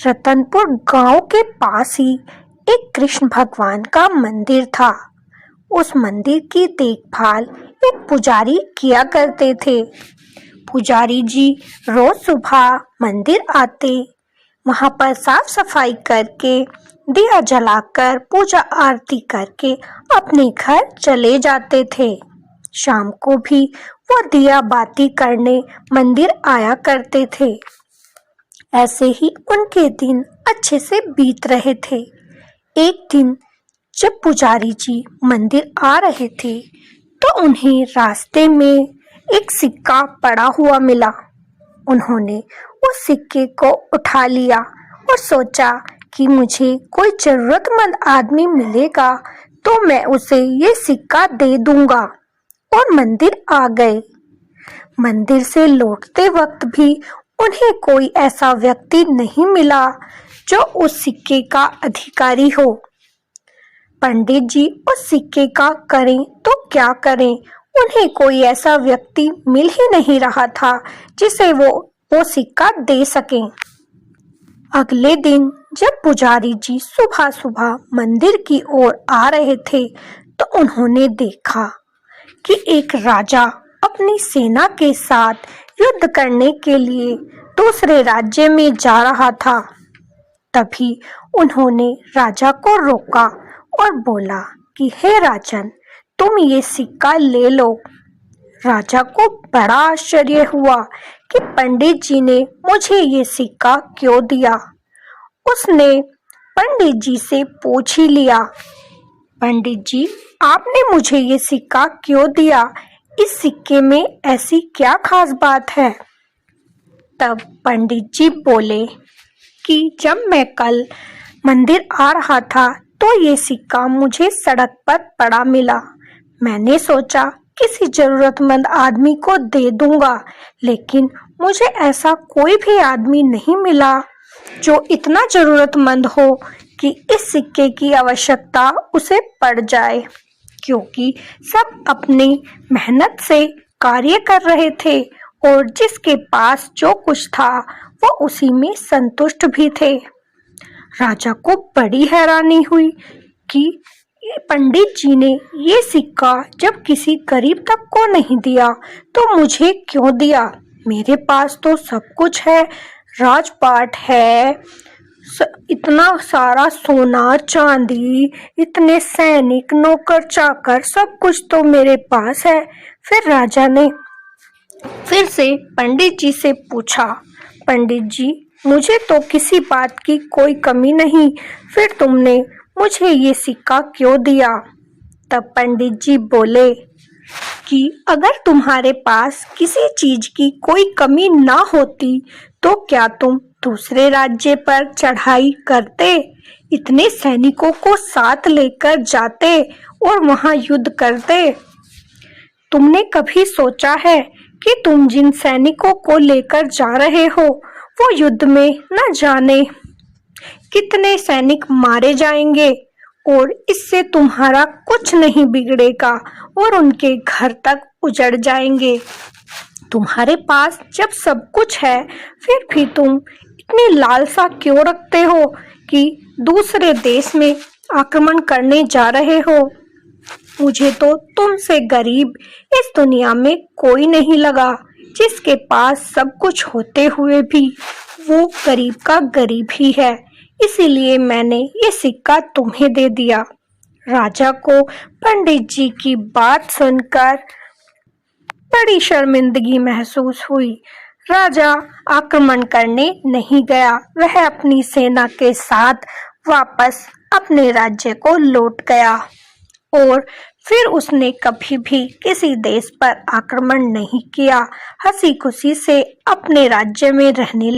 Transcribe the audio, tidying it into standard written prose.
रतनपुर गांव के पास ही एक कृष्ण भगवान का मंदिर था। उस मंदिर की देखभाल एक पुजारी किया करते थे। पुजारी जी रोज सुबह मंदिर आते, वहां पर साफ सफाई करके, दिया जलाकर, पूजा आरती करके अपने घर चले जाते थे। शाम को भी वो दिया बाती करने मंदिर आया करते थे। ऐसे ही उनके दिन अच्छे से बीत रहे थे। एक दिन जब पुजारी जी मंदिर आ रहे थे तो उन्हें रास्ते में एक सिक्का पड़ा हुआ मिला। उन्होंने उस सिक्के को उठा लिया और सोचा कि मुझे कोई जरूरतमंद आदमी मिलेगा तो मैं उसे ये सिक्का दे दूंगा, और मंदिर आ गए। मंदिर से लौटते वक्त भी उन्हें कोई ऐसा व्यक्ति नहीं मिला जो उस सिक्के का अधिकारी हो। पंडित जी उस सिक्के का करें तो क्या करें, उन्हें कोई ऐसा व्यक्ति मिल ही नहीं रहा था जिसे वो सिक्का दे सकें। अगले दिन जब पुजारी जी सुबह सुबह मंदिर की ओर आ रहे थे तो उन्होंने देखा कि एक राजा अपनी सेना के साथ युद्ध करने के लिए दूसरे राज्य में जा रहा था। तभी उन्होंने राजा को रोका और बोला कि हे राजन, तुम ये सिक्का ले लो। राजा को बड़ा आश्चर्य हुआ कि पंडित जी ने मुझे ये सिक्का क्यों दिया। उसने पंडित जी से पूछ ही लिया, पंडित जी, आपने मुझे ये सिक्का क्यों दिया? इस सिक्के में ऐसी क्या खास बात है? तब पंडित जी बोले कि जब मैं कल मंदिर आ रहा था तो ये सिक्का मुझे सड़क पर पड़ा मिला। मैंने सोचा किसी जरूरतमंद आदमी को दे दूंगा, लेकिन मुझे ऐसा कोई भी आदमी नहीं मिला जो इतना जरूरतमंद हो कि इस सिक्के की आवश्यकता उसे पड़ जाए, क्योंकि सब अपनी मेहनत से कार्य कर रहे थे और जिसके पास जो कुछ था वो उसी में संतुष्ट भी थे। राजा को बड़ी हैरानी हुई कि पंडित जी ने ये सिक्का जब किसी गरीब तक को नहीं दिया तो मुझे क्यों दिया? मेरे पास तो सब कुछ है, राजपाट है, इतना सारा सोना चांदी, इतने सैनिक, नौकर चाकर, सब कुछ तो मेरे पास है। फिर राजा ने फिर से पंडित जी से पूछा, पंडित जी, मुझे तो किसी बात की कोई कमी नहीं, फिर तुमने मुझे ये सिक्का क्यों दिया? तब पंडित जी बोले कि अगर तुम्हारे पास किसी चीज की कोई कमी ना होती तो क्या तुम दूसरे राज्य पर चढ़ाई करते, इतने सैनिकों को साथ लेकर जाते और वहां युद्ध करते? तुमने कभी सोचा है कि तुम जिन सैनिकों को लेकर जा रहे हो वो युद्ध में न जाने कितने सैनिक मारे जाएंगे, और इससे तुम्हारा कुछ नहीं बिगड़ेगा और उनके घर तक उजड़ जाएंगे। तुम्हारे पास जब सब कुछ है फिर भी तुम इतनी लालसा क्यों रखते हो कि दूसरे देश में आक्रमण करने जा रहे हो? मुझे तो तुमसे गरीब इस दुनिया में कोई नहीं लगा, जिसके पास सब कुछ होते हुए भी वो गरीब का गरीब ही है, इसीलिए मैंने ये सिक्का तुम्हें दे दिया। राजा को पंडित जी की बात सुनकर बड़ी शर्मिंदगी महसूस हुई। राजा आक्रमण करने नहीं गया, वह अपनी सेना के साथ वापस अपने राज्य को लौट गया और फिर उसने कभी भी किसी देश पर आक्रमण नहीं किया। हंसी खुशी से अपने राज्य में रहने